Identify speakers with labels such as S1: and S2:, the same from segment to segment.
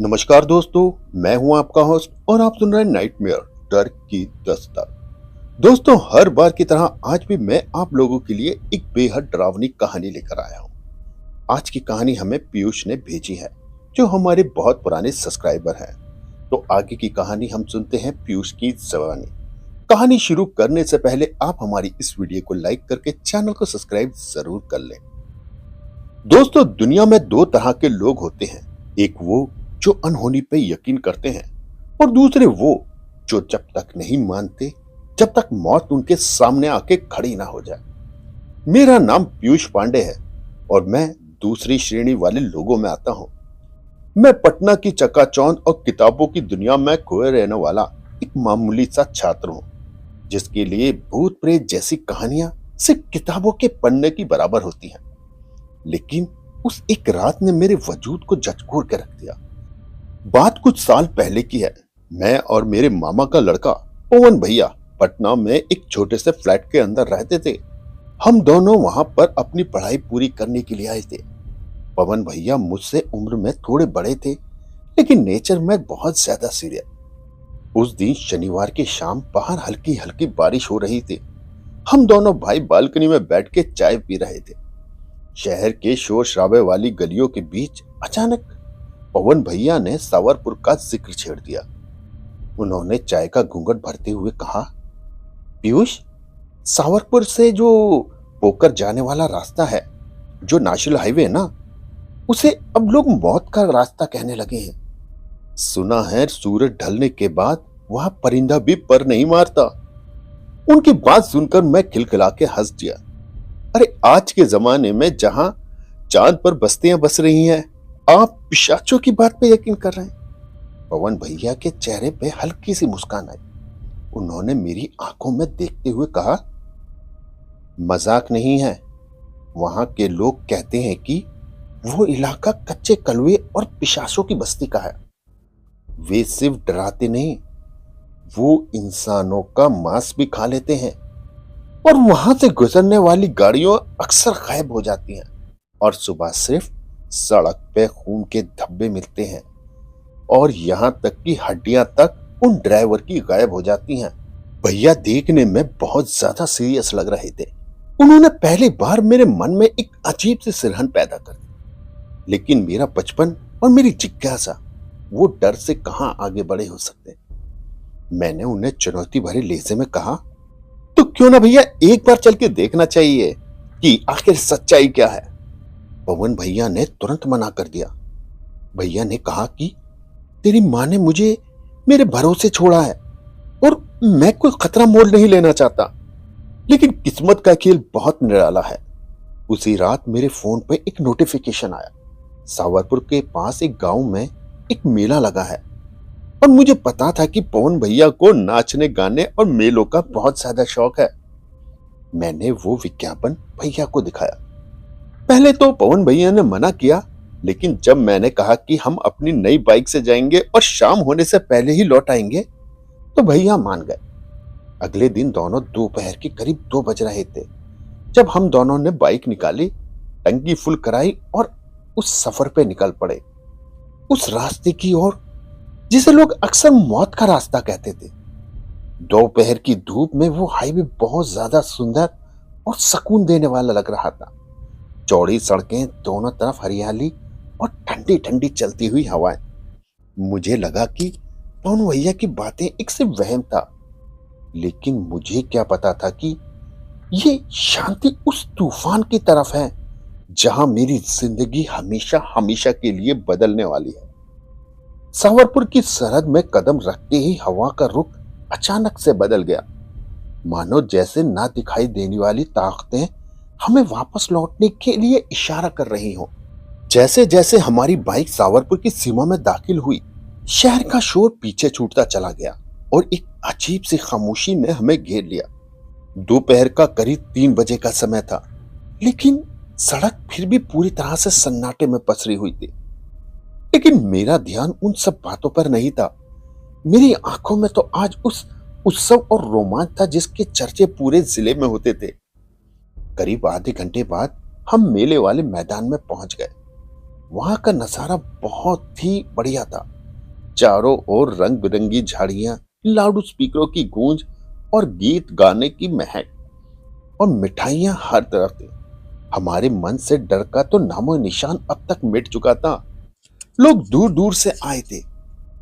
S1: नमस्कार दोस्तों, मैं हूं आपका होस्ट और आप सुन रहे हैं नाइटमेयर डर की दस्तक। दोस्तों, हर बार की तरह आज भी मैं आप लोगों के लिए एक बेहद डरावनी कहानी लेकर आया हूं। आज की कहानी हमें पीयूष ने भेजी है, जो हमारे बहुत पुराने सब्सक्राइबर हैं। तो आगे की कहानी हम सुनते हैं पीयूष की जबानी। कहानी शुरू करने से पहले आप हमारी इस वीडियो को लाइक करके चैनल को सब्सक्राइब जरूर कर लें। दोस्तों, दुनिया में दो तरह के लोग होते हैं। एक वो जो अनहोनी पे यकीन करते हैं और दूसरे वो जो जब तक नहीं मानते जब तक मौत उनके सामने आके खड़ी ना हो जाए। मेरा नाम पीयूष पांडे है और मैं दूसरी श्रेणी वाले लोगों में आता हूं। मैं पटना की चकाचौंध और किताबों की दुनिया में खोए रहने वाला एक मामूली सा छात्र हूं, जिसके लिए भूत प्रेत जैसी कहानियां सिर्फ किताबों के पन्ने की बराबर होती हैं। लेकिन उस एक रात ने मेरे वजूद को झकझोर के रख दिया। बात कुछ साल पहले की है। मैं और मेरे मामा का लड़का पवन भैया पटना में एक छोटे से फ्लैट के अंदर रहते थे। हम दोनों वहां पर अपनी पढ़ाई पूरी करने के लिए आए थे। पवन भैया मुझसे उम्र में थोड़े बड़े थे, लेकिन नेचर में बहुत ज्यादा सीरियस। उस दिन शनिवार की शाम बाहर हल्की हल्की बारिश हो रही थी। हम दोनों भाई बालकनी में बैठ के चाय पी रहे थे। शहर के शोर शराबे वाली गलियों के बीच अचानक पवन भैया ने सावरपुर का जिक्र छेड़ दिया। उन्होंने चाय का घूंघट भरते हुए कहा, पीयूष, सावरपुर से जो पोकर जाने वाला रास्ता है, जो नेशनल हाईवे है ना, उसे अब लोग मौत का रास्ता कहने लगे हैं। सुना है सूरज ढलने के बाद वहां परिंदा भी पर नहीं मारता। उनकी बात सुनकर मैं खिलखिला के हंस दिया। अरे, आज के जमाने में जहां चांद पर बस्तियां बस रही हैं, आप पिशाचों की बात पे यकीन कर रहे हैं। पवन भैया के चेहरे पे हल्की सी मुस्कान आई। उन्होंने मेरी आंखों में देखते हुए कहा, मजाक नहीं है। वहां के लोग कहते हैं कि वो इलाका कच्चे कलवे और पिशाचों की बस्ती का है। वे सिर्फ डराते नहीं, वो इंसानों का मांस भी खा लेते हैं और वहां से गुजरने वाली गाड़ियां अक्सर गायब हो जाती हैं और सुबह सिर्फ सड़क पे खून के धब्बे मिलते हैं और यहां तक कि हड्डियां तक उन ड्राइवर की गायब हो जाती हैं। भैया देखने में बहुत ज्यादा सीरियस लग रहे थे। उन्होंने पहली बार मेरे मन में एक अजीब सी सिरहन पैदा कर दी। लेकिन मेरा बचपन और मेरी जिज्ञासा वो डर से कहां आगे बढ़े हो सकते। मैंने उन्हें चुनौती भरे लहजे में कहा, तो क्यों ना भैया एक बार चल के देखना चाहिए कि आखिर सच्चाई क्या है। पवन भैया ने तुरंत मना कर दिया। भैया ने कहा कि तेरी मां ने मुझे मेरे भरोसे छोड़ा है और मैं कोई खतरा मोल नहीं लेना चाहता। लेकिन किस्मत का खेल बहुत निराला है। उसी रात मेरे फोन पे एक नोटिफिकेशन आया। सावरपुर के पास एक गांव में एक मेला लगा है और मुझे पता था कि पवन भैया को नाचने गाने और मेलों का बहुत ज्यादा शौक है। मैंने वो विज्ञापन भैया को दिखाया। पहले तो पवन भैया ने मना किया, लेकिन जब मैंने कहा कि हम अपनी नई बाइक से जाएंगे और शाम होने से पहले ही लौट आएंगे, तो भैया मान गए। अगले दिन दोनों दोपहर के करीब 2 बज रहे थे जब हम दोनों ने बाइक निकाली, टंकी फुल कराई और उस सफर पे निकल पड़े, उस रास्ते की ओर जिसे लोग अक्सर मौत का रास्ता कहते थे। दोपहर की धूप में वो हाईवे बहुत ज्यादा सुंदर और सुकून देने वाला लग रहा था। चौड़ी सड़कें, दोनों तरफ हरियाली और ठंडी ठंडी चलती हुई हवाएं। मुझे लगा कि पवन भैया की बातें एक सिर्फ वहम था, लेकिन मुझे क्या पता था कि ये शांति उस तूफान की तरफ है जहां मेरी जिंदगी हमेशा हमेशा के लिए बदलने वाली है। सावरपुर की सरहद में कदम रखते ही हवा का रुख अचानक से बदल गया, मानो जैसे ना दिखाई देने वाली ताकतें हमें वापस लौटने के लिए इशारा कर रही हो। जैसे जैसे हमारी बाइक सावरपुर की सीमा में दाखिल हुई, शहर का शोर पीछे छूटता चला गया और एक अजीब सी खामोशी ने हमें घेर लिया। दोपहर का करीब 3 बजे का समय था, लेकिन सड़क फिर भी पूरी तरह से सन्नाटे में पसरी हुई थी। लेकिन मेरा ध्यान उन सब बातों पर नहीं था। मेरी आंखों में तो आज उस उत्सव और रोमांच था जिसके चर्चे पूरे जिले में होते थे। करीब आधे घंटे बाद हम मेले वाले मैदान में पहुंच गए। वहां का नजारा बहुत ही बढ़िया था। चारों ओर रंग बिरंगी झाड़ियां, लाउड स्पीकरों की गूंज और गीत गाने की महक और मिठाइयां हर तरफ थी। हमारे मन से डर का तो नामो निशान अब तक मिट चुका था। लोग दूर दूर से आए थे।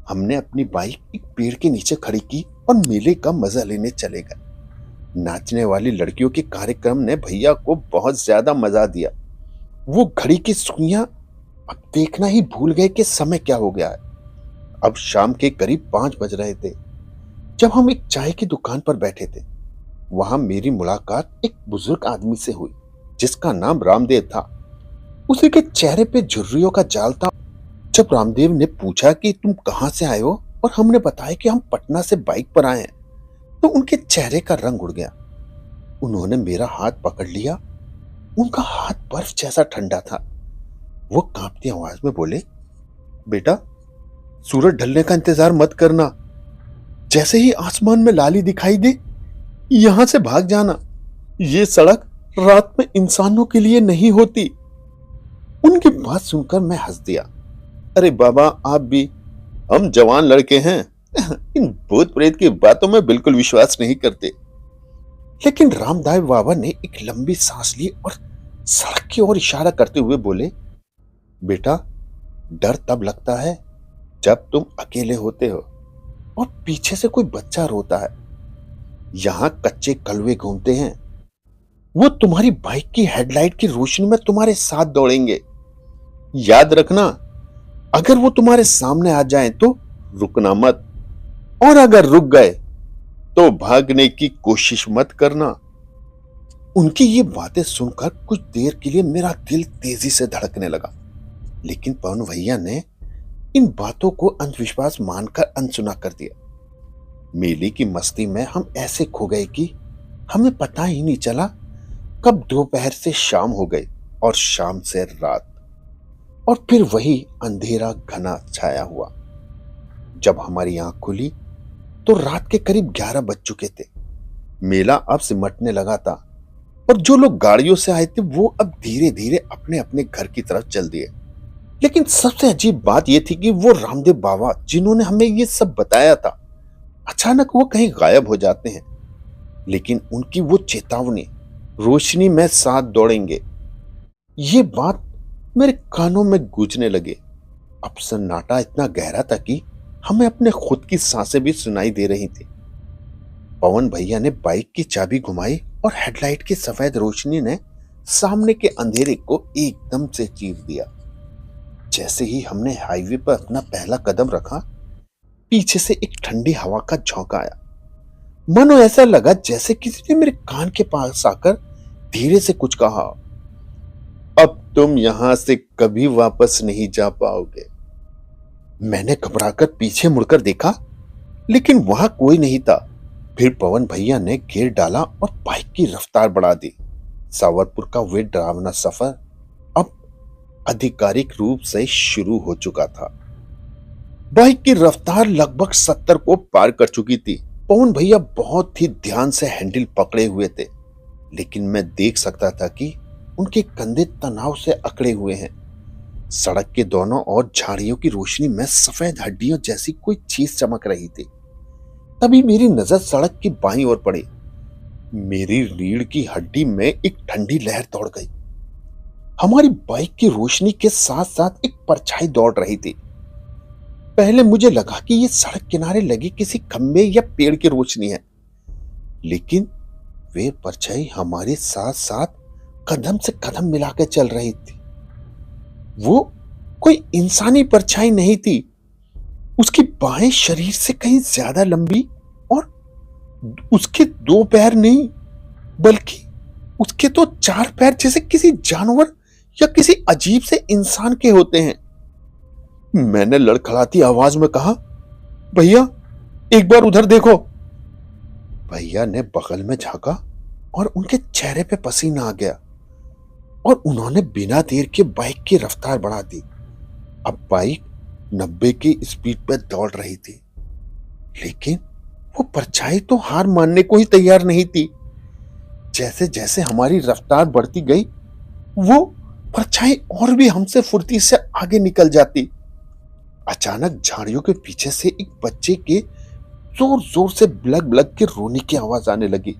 S1: हमने अपनी बाइक एक पेड़ के नीचे खड़ी की और मेले का मजा लेने चले गए। नाचने वाली लड़कियों के कार्यक्रम ने भैया को बहुत ज्यादा मजा दिया। वो घड़ी की सुइयां अब देखना ही भूल गए कि समय क्या हो गया है। अब शाम के करीब 5 बज रहे थे जब हम एक चाय की दुकान पर बैठे थे। वहां मेरी मुलाकात एक बुजुर्ग आदमी से हुई जिसका नाम रामदेव था। उसी के चेहरे पे झुर्रियों का जाल था। जब रामदेव ने पूछा कि तुम कहां से आए हो और हमने बताया कि हम पटना से बाइक पर आए हैं, तो उनके चेहरे का रंग उड़ गया। उन्होंने मेरा हाथ पकड़ लिया। उनका हाथ बर्फ जैसा ठंडा था। वो कांपती आवाज में बोले, बेटा, सूरज ढलने का इंतजार मत करना। जैसे ही आसमान में लाली दिखाई दे, यहां से भाग जाना। ये सड़क रात में इंसानों के लिए नहीं होती। उनकी बात सुनकर मैं हंस दिया। अरे बाबा, आप भी, हम जवान लड़के हैं। इन भूत प्रेत की बातों में बिल्कुल विश्वास नहीं करते। लेकिन रामदेव बाबा ने एक लंबी सांस ली और सड़क की ओर इशारा करते हुए बोले, बेटा, डर तब लगता है जब तुम अकेले होते हो और पीछे से कोई बच्चा रोता है। यहां कच्चे कलवे घूमते हैं। वो तुम्हारी बाइक की हेडलाइट की रोशनी में तुम्हारे साथ दौड़ेंगे। याद रखना, अगर वो तुम्हारे सामने आ जाएं तो रुकना मत, और अगर रुक गए तो भागने की कोशिश मत करना। उनकी ये बातें सुनकर कुछ देर के लिए मेरा दिल तेजी से धड़कने लगा। लेकिन पवन भैया ने इन बातों को अंधविश्वास मानकर अनसुना कर दिया। मेले की मस्ती में हम ऐसे खो गए कि हमें पता ही नहीं चला कब दोपहर से शाम हो गई और शाम से रात, और फिर वही अंधेरा घना छाया हुआ। जब हमारी आंख खुली तो रात के करीब 11 बज चुके थे। मेला अब सिमटने लगा था और जो लोग गाड़ियों से आए थे वो अब धीरे धीरे अपने अपने घर की तरफ चल दिए। लेकिन सबसे अजीब बात यह थी कि वो रामदेव बाबा जिन्होंने हमें ये सब बताया था, अचानक वो कहीं गायब हो जाते हैं। लेकिन उनकी वो चेतावनी, रोशनी में साथ दौड़ेंगे, ये बात मेरे कानों में गूंजने लगे। अब सन्नाटा इतना गहरा था कि हमें अपने खुद की सांसें भी सुनाई दे रही थी। पवन भैया ने बाइक की चाबी घुमाई और हेडलाइट की सफेद रोशनी ने सामने के अंधेरे को एकदम से चीर दिया। जैसे ही हमने हाईवे पर अपना पहला कदम रखा, पीछे से एक ठंडी हवा का झोंका आया। मानो ऐसा लगा जैसे किसी ने मेरे कान के पास आकर धीरे से कुछ कहा, अब तुम यहां से कभी वापस नहीं जा पाओगे। मैंने घबराकर पीछे मुड़कर देखा, लेकिन वहां कोई नहीं था। फिर पवन भैया ने गियर डाला और बाइक की रफ्तार बढ़ा दी। सावरपुर का वे डरावना सफर अब आधिकारिक रूप से शुरू हो चुका था। बाइक की रफ्तार लगभग 70 को पार कर चुकी थी। पवन भैया बहुत ही ध्यान से हैंडल पकड़े हुए थे, लेकिन मैं देख सकता था कि उनके कंधे तनाव से अकड़े हुए हैं। सड़क के दोनों ओर झाड़ियों की रोशनी में सफेद हड्डियों जैसी कोई चीज चमक रही थी। तभी मेरी नजर सड़क की बाईं ओर पड़ी। मेरी रीढ़ की हड्डी में एक ठंडी लहर दौड़ गई। हमारी बाइक की रोशनी के साथ साथ एक परछाई दौड़ रही थी। पहले मुझे लगा कि ये सड़क किनारे लगी किसी खंबे या पेड़ की रोशनी है, लेकिन वे परछाई हमारे साथ साथ कदम से कदम मिलाकर चल रही थी। वो कोई इंसानी परछाई नहीं थी। उसकी बाहें शरीर से कहीं ज्यादा लंबी और उसके 2 पैर नहीं, बल्कि उसके तो 4 पैर जैसे किसी जानवर या किसी अजीब से इंसान के होते हैं। मैंने लड़खड़ाती आवाज में कहा, भैया, एक बार उधर देखो। भैया ने बगल में झांका और उनके चेहरे पे पसीना आ गया और उन्होंने बिना देर के बाइक की रफ्तार बढ़ा दी। अब बाइक 90 की स्पीड पर दौड़ रही थी, लेकिन वो परछाई तो हार मानने को ही तैयार नहीं थी। जैसे जैसे हमारी रफ्तार बढ़ती गई, वो परछाई और भी हमसे फुर्ती से आगे निकल जाती। अचानक झाड़ियों के पीछे से एक बच्चे के जोर जोर से बिलक बिलक के रोने की आवाज आने लगी,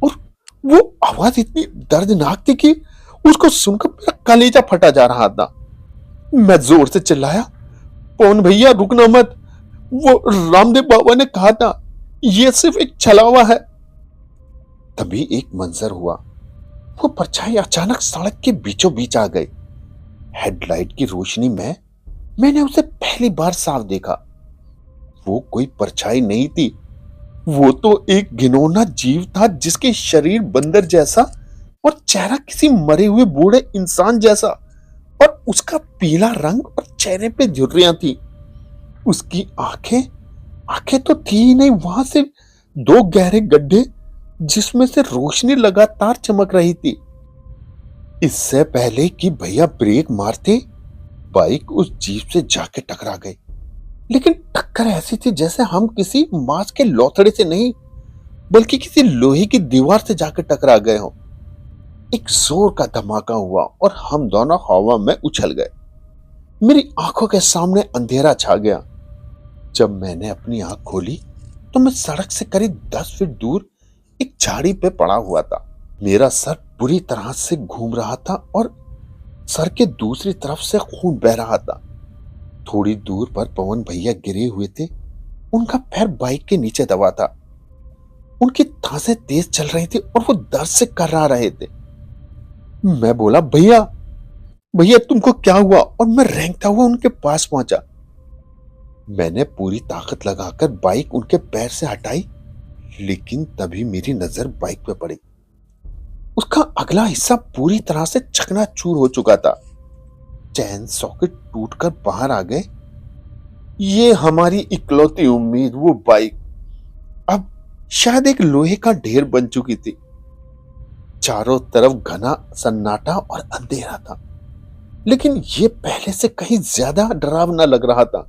S1: और वो आवाज इतनी दर्दनाक थी कि उसको सुनकर मेरा कलेजा फटा जा रहा था। मैं जोर से चिल्लाया, पवन भैया रुकना मत, वो रामदेव बाबा ने कहा था ये सिर्फ एक छलावा है। तभी एक मंजर हुआ। वो परछाई अचानक सड़क के बीचों बीच आ गई। हेडलाइट की रोशनी में मैंने उसे पहली बार साफ देखा। वो कोई परछाई नहीं थी, वो तो एक घिनौना जीव था जिसके शरीर बंदर जैसा और चेहरा किसी मरे हुए बूढ़े इंसान जैसा, और उसका पीला रंग और चेहरे पे झुर्रियां थी। उसकी आंखें आंखें तो थी ही नहीं, वहां से दो गहरे गड्ढे जिसमें से रोशनी लगातार चमक रही थी। इससे पहले कि भैया ब्रेक मारते, बाइक उस जीप से जाके टकरा गई। लेकिन टक्कर ऐसी थी जैसे हम किसी मांस के लोथड़े से नहीं, बल्कि किसी लोहे की दीवार से जाकर टकरा गए हो। एक जोर का धमाका हुआ और हम दोनों हवा में उछल गए। मेरी आंखों के सामने अंधेरा छा गया। जब मैंने अपनी आंख खोली तो मैं सड़क से करीब 10 फीट दूर एक झाड़ी पे पड़ा हुआ था। मेरा सर बुरी तरह से घूम रहा था और सर के दूसरी तरफ से खून बह रहा था। थोड़ी दूर पर पवन भैया गिरे हुए थे। उनका पैर बाइक के नीचे दबा था। उनकी सांसें तेज चल रही थी और वो दर्द से कर्रा रहे थे। मैं बोला, भैया भैया तुमको क्या हुआ? और मैं रेंगता हुआ उनके पास पहुंचा। मैंने पूरी ताकत लगाकर बाइक उनके पैर से हटाई, लेकिन तभी मेरी नजर बाइक पे पड़ी। उसका अगला हिस्सा पूरी तरह से चकनाचूर हो चुका था। चैन सॉकेट टूटकर बाहर आ गए। ये हमारी इकलौती उम्मीद, वो बाइक, अब शायद एक लोहे का ढेर बन चुकी थी। चारों तरफ घना सन्नाटा और अंधेरा था, लेकिन यह पहले से कहीं ज्यादा डरावना लग रहा था।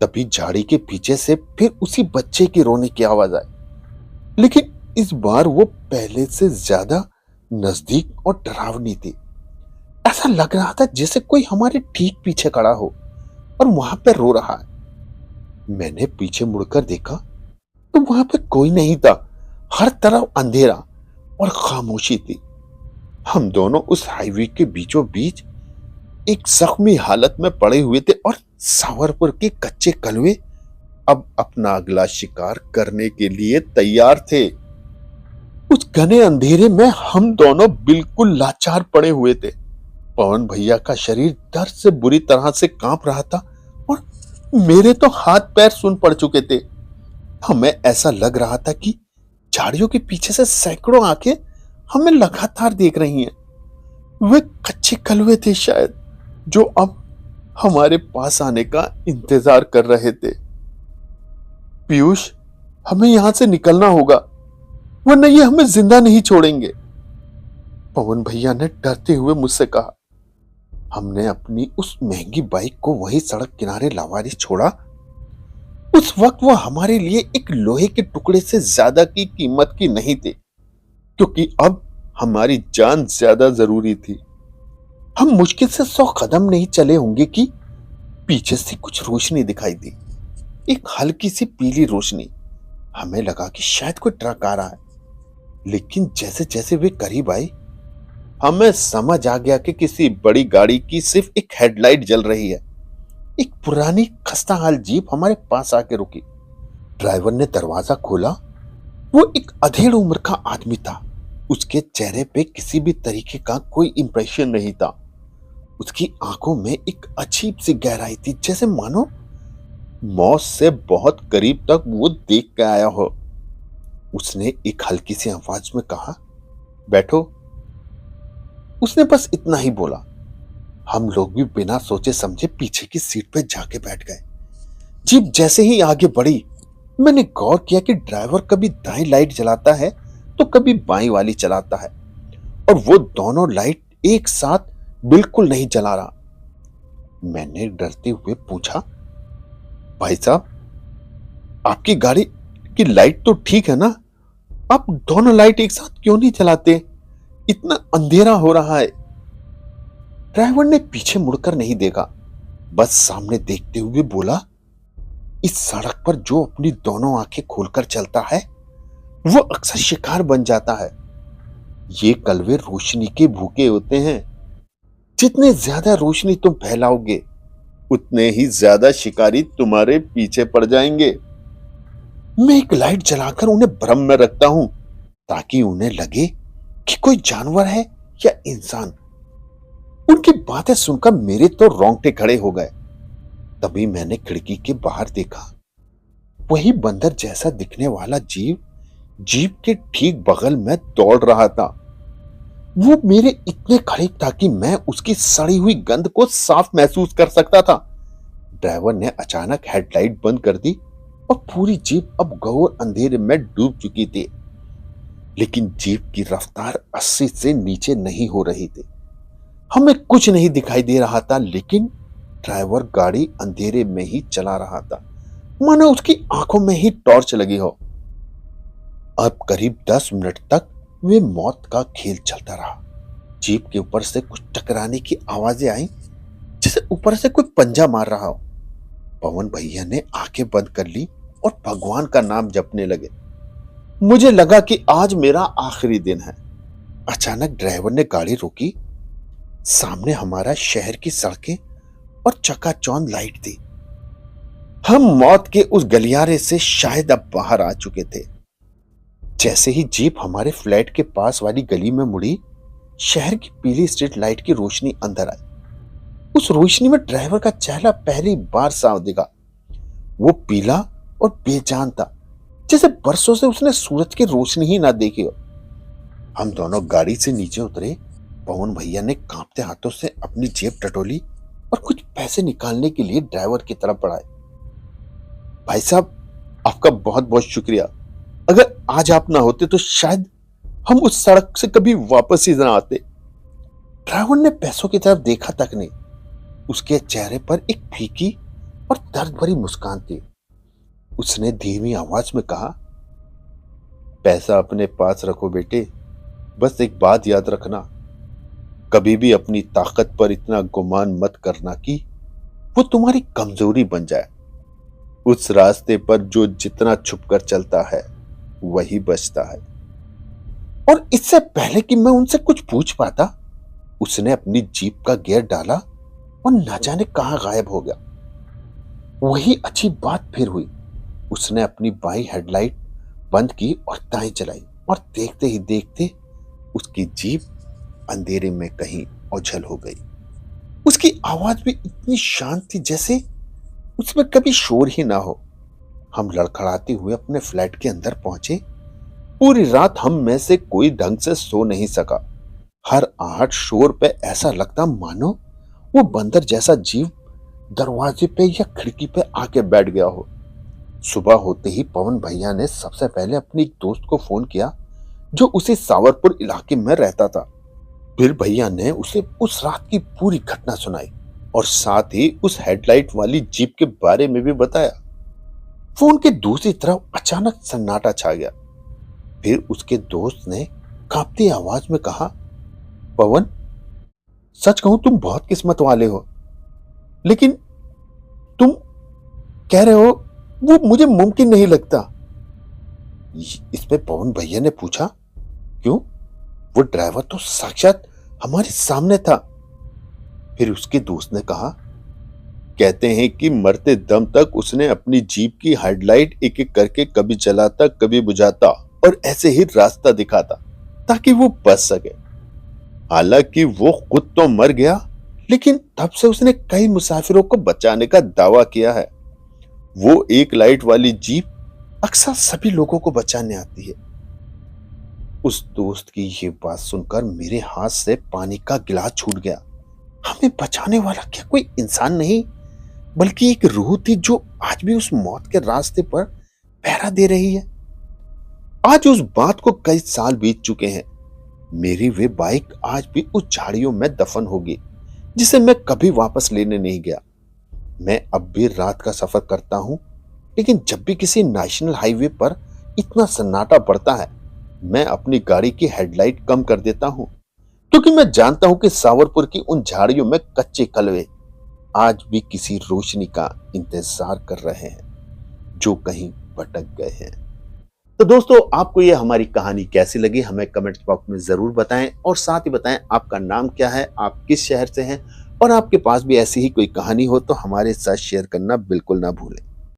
S1: तभी झाड़ी के पीछे से फिर उसी बच्चे की रोने की आवाज आई, लेकिन इस बार वो पहले से ज्यादा नजदीक और डरावनी थी। ऐसा लग रहा था जैसे कोई हमारे ठीक पीछे खड़ा हो और वहां पर रो रहा है। मैंने पीछे मुड़कर देखा तो वहां पर कोई नहीं था। हर तरफ अंधेरा और खामोशी थी। हम दोनों उस हाईवे के बीचों बीच एक जख्मी हालत में पड़े हुए थे और सावरपुर के कच्चे कलवे अब अपना अगला शिकार करने के लिए तैयार थे। उस घने अंधेरे में हम दोनों बिल्कुल लाचार पड़े हुए थे। पवन भैया का शरीर दर्द से बुरी तरह से कांप रहा था और मेरे तो हाथ पैर सुन पड़ चुके थे। हमें ऐसा लग रहा था कि झाड़ियों के पीछे से सैकड़ों आंखें हमें लगातार देख रही हैं। वे कच्चे कलवे थे शायद, जो अब हमारे पास आने का इंतजार कर रहे थे। पीयूष, हमें यहां से निकलना होगा, वरना ये हमें जिंदा नहीं छोड़ेंगे, पवन भैया ने डरते हुए मुझसे कहा। हमने अपनी उस महंगी बाइक को वही सड़क किनारे लावारिस छोड़ा। उस वक्त वो हमारे लिए एक लोहे के टुकड़े से ज्यादा की कीमत की नहीं थी, क्योंकि अब हमारी जान ज्यादा जरूरी थी। हम मुश्किल से 100 कदम नहीं चले होंगे कि पीछे से कुछ रोशनी दिखाई दी, एक हल्की सी पीली रोशनी। हमें लगा कि शायद कोई ट्रक आ रहा है, लेकिन जैसे जैसे वे करीब आई, हमें समझ आ गया कि किसी बड़ी गाड़ी की सिर्फ एक हेडलाइट जल रही है। एक पुरानी खस्ता हाल जीप हमारे पास आके रुकी। ड्राइवर ने दरवाजा खोला। वो एक अधेड़ उम्र का आदमी था। उसके चेहरे पे किसी भी तरीके का कोई इंप्रेशन नहीं था। उसकी आंखों में एक अजीब सी गहराई थी, जैसे मानो मौत से बहुत करीब तक वो देख के आया हो। उसने एक हल्की सी आवाज में कहा, बैठो। उसने बस इतना ही बोला। हम लोग भी बिना सोचे समझे पीछे की सीट पे जाके बैठ गए। जीप जैसे ही आगे बढ़ी, मैंने गौर किया कि ड्राइवर कभी दाईं लाइट जलाता है तो कभी बाईं वाली चलाता है, और वो दोनों लाइट एक साथ बिल्कुल नहीं जला रहा। मैंने डरते हुए पूछा, भाई साहब, आपकी गाड़ी की लाइट तो ठीक है ना? आप दोनों लाइट एक साथ क्यों नहीं जलाते? इतना अंधेरा हो रहा है। ड्राइवर ने पीछे मुड़कर नहीं देखा, बस सामने देखते हुए बोला, इस सड़क पर जो अपनी दोनों आंखें खोलकर चलता है वो अक्सर शिकार बन जाता है। ये कलवे रोशनी के भूखे होते हैं। जितने ज्यादा रोशनी तुम फैलाओगे उतने ही ज्यादा शिकारी तुम्हारे पीछे पड़ जाएंगे। मैं एक लाइट जलाकर उन्हें भ्रम में रखता हूं ताकि उन्हें लगे कि कोई जानवर है या इंसान। उनकी बातें सुनकर मेरे तो रोंगटे खड़े हो गए। तभी मैंने खिड़की के बाहर देखा, वही बंदर जैसा दिखने वाला जीव जीप के ठीक बगल में दौड़ रहा था। वो मेरे इतने करीब था कि मैं उसकी सड़ी हुई गंध को साफ महसूस कर सकता था। ड्राइवर ने अचानक हेडलाइट बंद कर दी और पूरी जीप अब घोर अंधेरे में डूब चुकी थी। लेकिन जीप की रफ्तार 80 से नीचे नहीं हो रही थी। हमें कुछ नहीं दिखाई दे रहा था, लेकिन ड्राइवर गाड़ी अंधेरे में ही चला रहा था, मानो उसकी आंखों में ही टॉर्च लगी हो। अब करीब 10 मिनट तक वे मौत का खेल चलता रहा। जीप के ऊपर से कुछ टकराने की आवाजें आई, जैसे ऊपर से कोई पंजा मार रहा हो। पवन भैया ने आंखें बंद कर ली और भगवान का नाम जपने लगे। मुझे लगा कि आज मेरा आखिरी दिन है। अचानक ड्राइवर ने गाड़ी रोकी। सामने हमारा शहर की सड़कें और चकाचौंध लाइट थी। हम मौत के उस गलियारे से शायद अब बाहर आ चुके थे। जैसे ही जीप हमारे फ्लैट के पास वाली गली में मुड़ी, शहर की पीली स्ट्रीट लाइट की रोशनी अंदर आई। उस रोशनी में ड्राइवर का चेहरा पहली बार साफ दिखा। वो पीला और बेजान था, जैसे बरसों से उसने सूरज की रोशनी ही ना देखी हो। हम दोनों गाड़ी से नीचे उतरे। पवन भैया ने कांपते हाथों से अपनी जेब टटोली और कुछ पैसे निकालने के लिए ड्राइवर की तरफ बढ़ाए। भाई साहब, आपका बहुत बहुत शुक्रिया। अगर आज आप ना होते तो शायद हम उस सड़क से कभी वापस ही ना आते। ड्राइवर ने पैसों की तरफ देखा तक नहीं। उसके चेहरे पर एक फीकी और दर्द भरी मुस्कान थी। उसने धीमी आवाज में कहा, पैसा अपने पास रखो बेटे, बस एक बात याद रखना, कभी भी अपनी ताकत पर इतना गुमान मत करना कि वो तुम्हारी कमजोरी बन जाए। उस रास्ते पर जो जितना छुपकर चलता है वही बचता है। और इससे पहले कि मैं उनसे कुछ पूछ पाता, उसने अपनी जीप का गियर डाला और न जाने कहां गायब हो गया। वही अच्छी बात फिर हुई। उसने अपनी बाई हेडलाइट बंद की और दाएं चलाई, और देखते ही देखते उसकी जीप अंधेरे में कहीं ओझल हो गई। उसकी आवाज भी इतनी शांत थी जैसे उसमें कभी शोर ही ना हो। हम लड़खड़ाते हुए अपने फ्लैट के अंदर पहुंचे। पूरी रात हम में से कोई ढंग से सो नहीं सका। हर आहट शोर पे ऐसा लगता मानो वो बंदर जैसा जीव दरवाजे पे या खिड़की पे आके बैठ गया हो। सुबह होते ही पवन भैया ने सबसे पहले अपने एक दोस्त को फोन किया जो उसी सावरपुर इलाके में रहता था। फिर भैया ने उसे उस रात की पूरी घटना सुनाई और साथ ही उस हेडलाइट वाली जीप के बारे में भी बताया। फोन के दूसरी तरफ अचानक सन्नाटा छा गया। फिर उसके दोस्त ने कांपती आवाज में कहा, पवन, सच कहूं तुम बहुत किस्मत वाले हो, लेकिन तुम कह रहे हो वो मुझे मुमकिन नहीं लगता। इस पे पवन भैया ने पूछा, क्यों? वो ड्राइवर तो साक्षात हमारे सामने था। फिर उसके दोस्त ने कहा, कहते हैं कि मरते दम तक उसने अपनी जीप की हेडलाइट एक एक करके कभी जलाता कभी बुझाता और ऐसे ही रास्ता दिखाता ताकि वो बच सके। हालांकि वो खुद तो मर गया, लेकिन तब से उसने कई मुसाफिरों को बचाने का दावा किया है। वो एक लाइट वाली जीप अक्सर सभी लोगों को बचाने आती है। उस दोस्त की ये बात सुनकर मेरे हाथ से पानी का गिलास छूट गया। हमें बचाने वाला क्या कोई इंसान नहीं, बल्कि एक रूह थी जो आज भी उस मौत के रास्ते पर पहरा दे रही है। आज उस बात को कई साल बीत चुके हैं। मेरी वे बाइक आज भी उस झाड़ियों में दफन होगी जिसे मैं कभी वापस लेने नहीं गया। मैं अब भी रात का सफर करता हूं, लेकिन जब भी किसी नेशनल हाईवे पर इतना सन्नाटा पड़ता है, मैं अपनी गाड़ी की हेडलाइट कम कर देता हूं, क्योंकि मैं जानता हूं कि सावरपुर की उन झाड़ियों में कच्चे कलवे आज भी किसी रोशनी का इंतजार कर रहे हैं जो कहीं भटक गए हैं। तो दोस्तों, आपको ये हमारी कहानी कैसी लगी हमें कमेंट बॉक्स में जरूर बताएं और साथ ही बताएं आपका नाम क्या है, आप किस शहर से हैं और आपके पास भी ऐसी ही कोई कहानी हो तो हमारे साथ शेयर करना बिल्कुल ना भूलें।